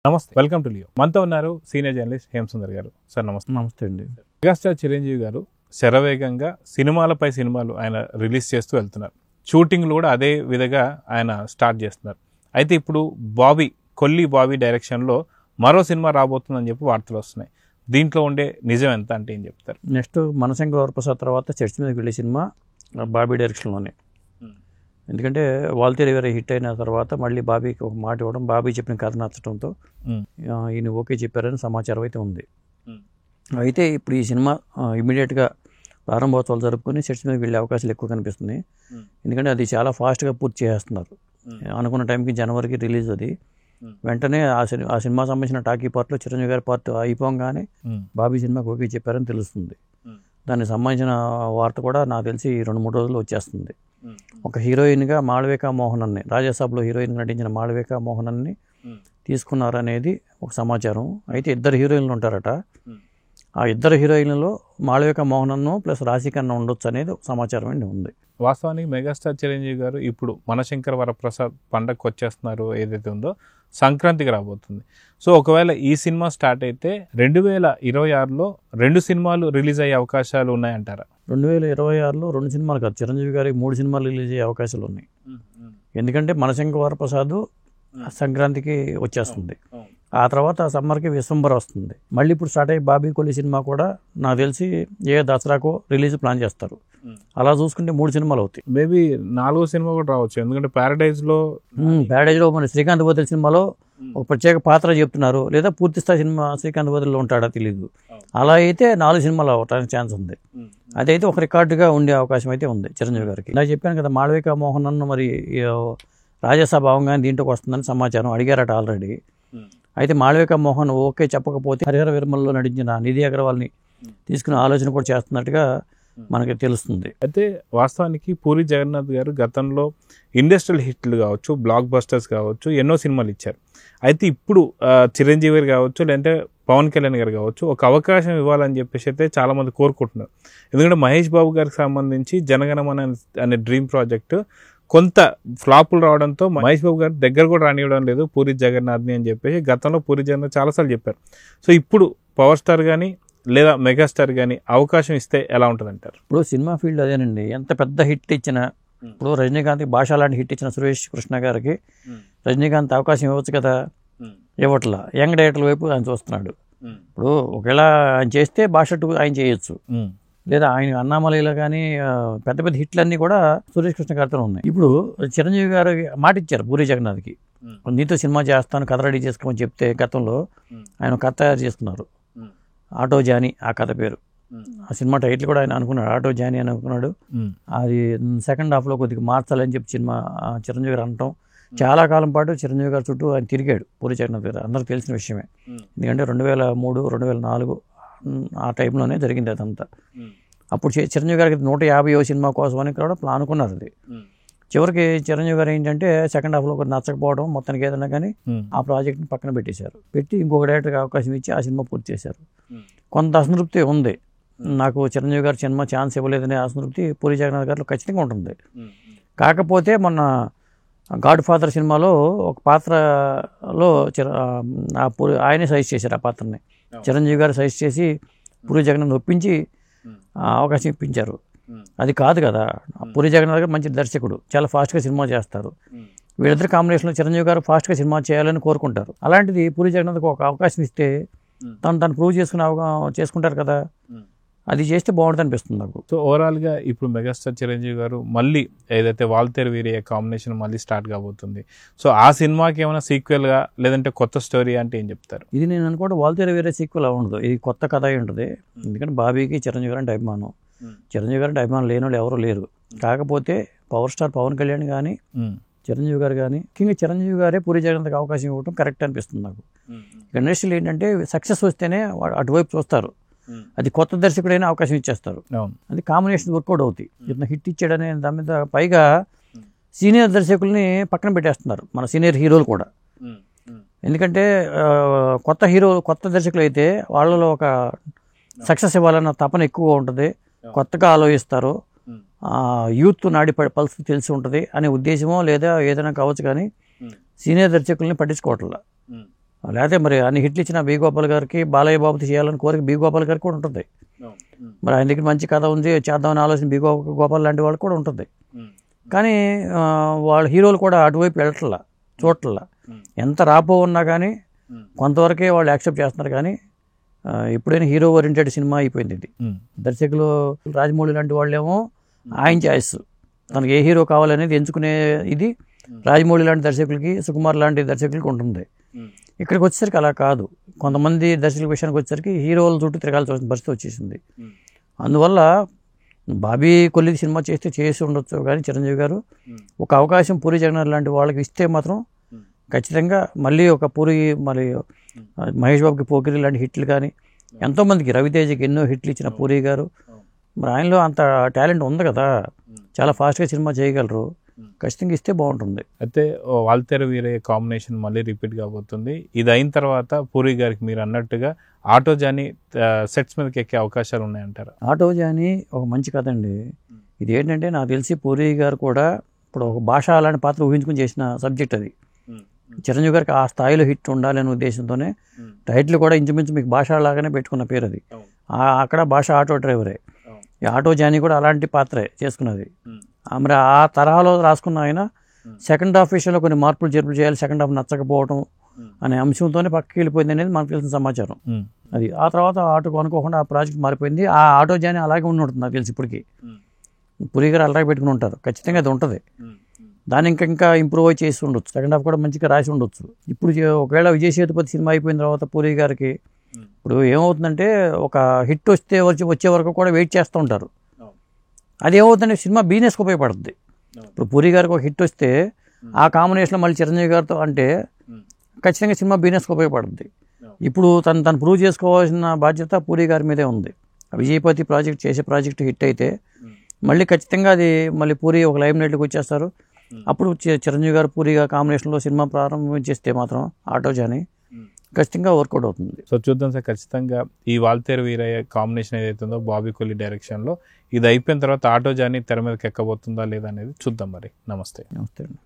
నమస్తే, welcome to Leo. మనతో ఉన్నారు సీనియర్ జర్నలిస్ట్ హేమసుందర్ గారు. సార్ నమస్తే. నమస్తే అండి. మెగాస్టార్ చిరంజీవి గారు శరవేగంగా సినిమాలపై సినిమాలు ఆయన రిలీజ్ చేస్తూ వెళ్తున్నారు. షూటింగ్లు కూడా అదే విధంగా ఆయన స్టార్ట్ చేస్తున్నారు. అయితే ఇప్పుడు కొల్లి బాబీ డైరెక్షన్లో మరో సినిమా రాబోతుందని చెప్పి వార్తలు వస్తున్నాయి. దీంట్లో ఉండే నిజం ఎంత అంటే ఏం చెప్తారు? నెక్స్ట్ మనశంకర వరప్రసాద్ తర్వాత చర్చ్ మీదకి వెళ్ళే సినిమా బాబీ డైరెక్షన్లోనే. ఎందుకంటే వాల్తేరు వేరే హిట్ అయిన తర్వాత మళ్ళీ బాబీకి ఒక మాట ఇవ్వడం, బాబీ చెప్పిన కథ నచ్చడంతో ఈయన ఓకే చెప్పారని సమాచారం అయితే ఉంది. అయితే ఇప్పుడు ఈ సినిమా ఇమీడియట్గా ప్రారంభోత్సవాలు జరుపుకొని సెట్స్ మీదకి వెళ్ళే అవకాశాలు ఎక్కువ కనిపిస్తున్నాయి. ఎందుకంటే అది చాలా ఫాస్ట్గా పూర్తి చేస్తున్నారు. అనుకున్న టైంకి జనవరికి రిలీజ్. అది వెంటనే ఆ సినిమా సంబంధించిన టాకీ పార్ట్లో చిరంజీవి గారి పార్ట్ అయిపోగానే బాబీ సినిమాకి ఓకే చెప్పారని తెలుస్తుంది. దానికి సంబంధించిన వార్త కూడా నాకు తెలిసి 2-3 రోజుల్లో వచ్చేస్తుంది. ఒక హీరోయిన్గా మాళవిక మోహనన్ని, రాజాసాబ్లో హీరోయిన్ నటించిన మాళవిక మోహనన్ని తీసుకున్నారనేది ఒక సమాచారం. అయితే 2 హీరోయిన్లు ఉంటారట. ఆ 2 హీరోయిన్లలో మాళవిక మోహనన్ను ప్లస్ రాశికన్న ఉండొచ్చు అనేది సమాచారం అండి ఉంది. వాస్తవానికి మెగాస్టార్ చిరంజీవి గారు ఇప్పుడు మనశంకర వరప్రసాద్ పండగకు వచ్చేస్తున్నారు ఏదైతే ఉందో, సంక్రాంతికి రాబోతుంది. సో ఒకవేళ ఈ సినిమా స్టార్ట్ అయితే 2026లో 2 సినిమాలు రిలీజ్ అయ్యే అవకాశాలు ఉన్నాయంటారా? 2026లో 2 సినిమాలు కాదు, చిరంజీవి గారికి 3 సినిమాలు రిలీజ్ అయ్యే అవకాశాలు ఉన్నాయి. ఎందుకంటే మనశంకర వరప్రసాద్ సంక్రాంతికి వచ్చేస్తుంది, ఆ తర్వాత సమ్మర్కి విశ్వంబర వస్తుంది. మళ్ళీ ఇప్పుడు స్టార్ట్ అయ్యి బాబీ కొల్లి సినిమా కూడా నాకు తెలిసి దసరాకో రిలీజ్ ప్లాన్ చేస్తారు. అలా చూసుకుంటే 3 సినిమాలు అవుతాయి. మేబీ 4వ సినిమా కూడా రావచ్చు. ఎందుకంటే ప్యారడైజ్లో మన శ్రీకాంత్ బోధల్ సినిమాలో ఒక ప్రత్యేక పాత్ర చెప్తున్నారు, లేదా పూర్తి స్థాయి సినిమా శ్రీకాంత్ బోధల్లో ఉంటాడా తెలియదు. అలా అయితే 4 సినిమాలు అవటానికి ఛాన్స్ ఉంది. అదైతే ఒక రికార్డుగా ఉండే అవకాశం అయితే ఉంది చిరంజీవి గారికి. నాకు చెప్పాను కదా, మాళవిక మోహన్ అన్న మరి రాజసభ అవగానే దీంట్లోకి వస్తుందని సమాచారం అడిగారట ఆల్రెడీ. అయితే మాళవిక మోహన్ ఓకే చెప్పకపోతే హరిహర విరమల్లో నటించిన నిధి అగర్వాల్ని తీసుకునే ఆలోచన కూడా చేస్తున్నట్టుగా మనకి తెలుస్తుంది. అయితే వాస్తవానికి పూరి జగన్నాథ్ గారు గతంలో ఇండస్ట్రియల్ హిట్లు కావచ్చు, బ్లాక్ బస్టర్స్ కావచ్చు, ఎన్నో సినిమాలు ఇచ్చారు. అయితే ఇప్పుడు చిరంజీవి గారు కావచ్చు, లేదంటే పవన్ కళ్యాణ్ గారు కావచ్చు, ఒక అవకాశం ఇవ్వాలని చెప్పేసి అయితే చాలామంది కోరుకుంటున్నారు. ఎందుకంటే మహేష్ బాబు గారికి సంబంధించి జనగణమన అనే డ్రీమ్ ప్రాజెక్టు కొంత ఫ్లాపులు రావడంతో మహేష్ బాబు గారు దగ్గర కూడా రానివ్వడం లేదు పూరి జగన్నాథ్ని అని చెప్పేసి గతంలో పూరి జగన్నాథ్ చాలాసార్లు చెప్పారు. సో ఇప్పుడు పవర్ స్టార్ కానీ లేదా మెగాస్టార్ కానీ అవకాశం ఇస్తే ఎలా ఉంటుంది అంటారు? ఇప్పుడు సినిమా ఫీల్డ్ అదేనండి, ఎంత పెద్ద హిట్ ఇచ్చిన, ఇప్పుడు రజనీకాంత్కి భాష లాంటి హిట్ ఇచ్చిన సురేష్ కృష్ణ గారికి రజనీకాంత్ అవకాశం ఇవ్వచ్చు కదా, ఇవ్వట్లా. యంగ్ డైరెక్టర్ వైపు ఆయన చూస్తున్నాడు. ఇప్పుడు ఒకవేళ ఆయన చేస్తే భాష 2 ఆయన చేయొచ్చు, లేదా ఆయన అన్నామలైలో కానీ పెద్ద పెద్ద హిట్లన్నీ కూడా సురేష్ కృష్ణ గారితో ఉన్నాయి. ఇప్పుడు చిరంజీవి గారు మాట ఇచ్చారు పూరి జగన్నాథ్కి, నీతో సినిమా చేస్తాను కథ రెడీ చేసుకోమని చెప్తే గతంలో ఆయన కథ తయారు చేసుకున్నారు. ఆటో జానీ ఆ కథ పేరు. ఆ సినిమా టైటిల్ కూడా ఆయన అనుకున్నాడు, ఆటో జానీ అని అనుకున్నాడు. అది సెకండ్ హాఫ్లో కొద్దిగా మార్చాలని చెప్పి సినిమా చిరంజీవి గారు అనటం, చాలా కాలం పాటు చిరంజీవి గారి చుట్టూ ఆయన తిరిగాడు పూరి జగన్నాథ్ గారు, అందరికి తెలిసిన విషయమే. ఎందుకంటే 2003, 2004 ఆ టైంలోనే జరిగింది అదంతా. అప్పుడు చిరంజీవి గారికి 150వ సినిమా కోసం అని కూడా అనుకున్నారు. అది చివరికి చిరంజీవి గారు ఏంటంటే సెకండ్ హాఫ్లో ఒకటి నచ్చకపోవడం, మొత్తానికి ఏదన్నా కానీ ఆ ప్రాజెక్ట్ని పక్కన పెట్టేశారు. పెట్టి ఇంకొక డైరెక్టర్కి అవకాశం ఇచ్చి ఆ సినిమా పూర్తి చేశారు. కొంత అసంతృప్తి ఉంది, నాకు చిరంజీవి గారి సినిమా ఛాన్స్ ఇవ్వలేదనే అసంతృప్తి పూరి జగన్నాథ్ గారిలో ఖచ్చితంగా ఉంటుంది. కాకపోతే మొన్న గాడ్ ఫాదర్ సినిమాలో ఒక పాత్రలో ఆయనే సజెస్ట్ చేశారు. ఆ పాత్రని చిరంజీవి గారు సజెస్ట్ చేసి పూరి జగన్నాథ్ ఒప్పించి అవకాశం ఇప్పించారు. అది కాదు కదా, పూరి జగన్నాథ్ గారు మంచి దర్శకుడు, చాలా ఫాస్ట్గా సినిమా చేస్తారు. వీళ్ళిద్దరు కాంబినేషన్లో చిరంజీవి గారు ఫాస్ట్గా సినిమా చేయాలని కోరుకుంటారు. అలాంటిది పూరి జగన్నాథ్కి ఒక అవకాశం ఇస్తే తను ప్రూవ్ చేసుకుంటారు కదా, అది చేస్తే బాగుంటుంది అనిపిస్తుంది నాకు. సో ఓవరాల్గా ఇప్పుడు మెగాస్టార్ చిరంజీవి గారు మళ్ళీ ఏదైతే వాల్తేరు వీరయ్య కాంబినేషన్ మళ్ళీ స్టార్ట్ కాబోతుంది. సో ఆ సినిమాకి ఏమైనా సీక్వెల్గా లేదంటే కొత్త స్టోరీ అంటే ఏం చెప్తారు? ఇది నేను అనుకోండి వాల్తేరు వీరయ్య సీక్వెల్ ఉండదు, ఇది కొత్త కథ అయి ఉంటుంది. ఎందుకంటే బాబీకి చిరంజీవి గారు అంటే అభిమానం, చిరంజీవి గారు అంటే అభిమానం లేని వాళ్ళు ఎవరు లేరు. కాకపోతే పవర్ స్టార్ పవన్ కళ్యాణ్ కానీ చిరంజీవి గారు కానీ, ముఖ్యంగా చిరంజీవి గారే పూరి జగన్నాథ్కి అవకాశం ఇవ్వడం కరెక్ట్ అనిపిస్తుంది నాకు. ఇండస్ట్రీలో ఏంటంటే సక్సెస్ వస్తేనే అటువైపు చూస్తారు, అది కొత్త దర్శకుడైనా అవకాశం ఇచ్చేస్తారు. అది కాంబినేషన్ వర్కౌట్ అవుతాయి. ఇతను హిట్ ఇచ్చాడనే దాని మీద పైగా సీనియర్ దర్శకుల్ని పక్కన పెట్టేస్తున్నారు, మన సీనియర్ హీరోలు కూడా. ఎందుకంటే కొత్త దర్శకులు అయితే వాళ్ళలో ఒక సక్సెస్ ఇవ్వాలన్న తపన ఎక్కువ ఉంటుంది, కొత్తగా ఆలోచిస్తారు, యూత్ నాడి పల్స్ తెలిసి ఉంటుంది అనే ఉద్దేశమో లేదా ఏదైనా కావచ్చు. కానీ సీనియర్ దర్శకుల్ని పట్టించుకోవట్లా. లేకపోతే మరి అన్ని హిట్లు ఇచ్చిన బి గోపాల్ గారికి బాలయ్య బాబుతో చేయాలని కోరిక బి గోపాల్ గారికి కూడా ఉంటుంది. మరి ఆయన దగ్గర మంచి కథ ఉంది, చేద్దామని ఆలోచన బి గోపాల్ లాంటి వాళ్ళు కూడా ఉంటుంది. కానీ వాళ్ళ హీరోలు కూడా అటువైపు వెళ్ళట్లా, చూడట్లా. ఎంత రాపో ఉన్నా కానీ కొంతవరకే వాళ్ళు యాక్సెప్ట్ చేస్తున్నారు. కానీ ఎప్పుడైనా హీరో ఓరియంటెడ్ సినిమా అయిపోయింది ఇది. దర్శకులు రాజమౌళి లాంటి వాళ్ళేమో ఆయన చాయిస్, తనకి ఏ హీరో కావాలనేది ఎంచుకునే ఇది రాజమౌళి లాంటి దర్శకులకి, సుకుమార్ లాంటి దర్శకులకి ఉంటుంది. ఇక్కడికి వచ్చేసరికి అలా కాదు. కొంతమంది దర్శకుల విషయానికి వచ్చేసరికి హీరోల చుట్టూ తిరగాల్సిన పరిస్థితి వచ్చేసింది. అందువల్ల బాబీ కొల్లి సినిమా చేసి ఉండొచ్చు, కానీ చిరంజీవి గారు ఒక అవకాశం పూరి జగన్నాథ్ లాంటి వాళ్ళకి ఇస్తే మాత్రం ఖచ్చితంగా మళ్ళీ ఒక పూరి, మళ్ళీ మహేష్ బాబుకి పోకిరి లాంటి హిట్లు, కానీ ఎంతోమందికి రవితేజకి ఎన్నో హిట్లు ఇచ్చిన పూరి గారు, మరి ఆయనలో అంత టాలెంట్ ఉంది కదా, చాలా ఫాస్ట్గా సినిమా చేయగలరు. ఖచ్చితంగా ఇస్తే బాగుంటుంది. అయితే వాల్తేరు వీరయ్య కాంబినేషన్ మళ్ళీ రిపీట్ కాబోతుంది. ఇది అయిన తర్వాత పూరి గారికి మీరు అన్నట్టుగా ఆటో జానీ సెట్స్ మీదకి ఎక్కే అవకాశాలు ఉన్నాయంటారా? ఆటో జానీ ఒక మంచి కథ అండి. ఇది ఏంటంటే నాకు తెలిసి పూరి గారు కూడా ఇప్పుడు ఒక భాష అలాంటి పాత్ర ఊహించుకుని చేసిన సబ్జెక్ట్ అది. చిరంజీవి గారికి ఆ స్థాయిలో హిట్ ఉండాలనే ఉద్దేశంతోనే టైటిల్ కూడా ఇంచుమించు మీకు భాష లాగానే పెట్టుకున్న పేరు అది. అక్కడ భాష ఆటో డ్రైవరే, ఈ ఆటో జానీ కూడా అలాంటి పాత్రే చేసుకున్నది. మరి ఆ తరహాలో రాసుకున్న ఆయన సెకండ్ హాఫ్ విషయంలో కొన్ని మార్పులు చేర్పులు చేయాలి, సెకండ్ హాఫ్ నచ్చకపోవడం అనే అంశంతోనే పక్కకి వెళ్ళిపోయింది అనేది మనకు తెలిసిన సమాచారం. అది ఆ తర్వాత ఆటోకు అనుకోకుండా ఆ ప్రాజెక్ట్ మారిపోయింది. ఆ ఆటో జానీ అలాగే ఉండి ఉంటుంది నాకు తెలిసి. ఇప్పటికి పూరి గారు అలాగే పెట్టుకుని ఉంటారు, ఖచ్చితంగా అది ఉంటుంది. దాన్ని ఇంకా ఇంప్రూవ్ చేసి ఉండొచ్చు, సెకండ్ హాఫ్ కూడా మంచిగా రాసి ఉండొచ్చు. ఇప్పుడు ఒకవేళ విజయ్ సేతుపతి సినిమా అయిపోయిన తర్వాత పూరి గారికి ఇప్పుడు ఏమవుతుందంటే ఒక హిట్ వచ్చే వరకు కూడా వెయిట్ చేస్తూ ఉంటారు. అది ఏమవుతుందంటే సినిమా బిజినెస్కి ఉపయోగపడుతుంది. ఇప్పుడు పూరి గారికి ఒక హిట్ వస్తే ఆ కాంబినేషన్లో మళ్ళీ చిరంజీవి గారితో అంటే ఖచ్చితంగా సినిమా బిజినెస్కి ఉపయోగపడుతుంది. ఇప్పుడు తను ప్రూవ్ చేసుకోవాల్సిన బాధ్యత పూరి గారి మీదే ఉంది. విజయపతి ప్రాజెక్ట్ హిట్ అయితే మళ్ళీ ఖచ్చితంగా అది మళ్ళీ పూరి ఒక లైమ్ లైట్లోకి వచ్చేస్తారు. అప్పుడు చిరంజీవి గారు పూరి గారు కాంబినేషన్లో సినిమా ప్రారంభించేస్తే మాత్రం ఆటో జానీ ఖచ్చితంగా వర్కౌట్ అవుతుంది. సో చూద్దాం సార్, ఖచ్చితంగా ఈ వాల్తేరు వీరయ్య కాంబినేషన్ ఏదైతుందో బాబీ కొల్లి డైరెక్షన్లో ఇది అయిపోయిన తర్వాత ఆటో జానీ తెర మీదకి ఎక్కబోతుందా లేదా అనేది చూద్దాం. మరి నమస్తే. నమస్తే అండి.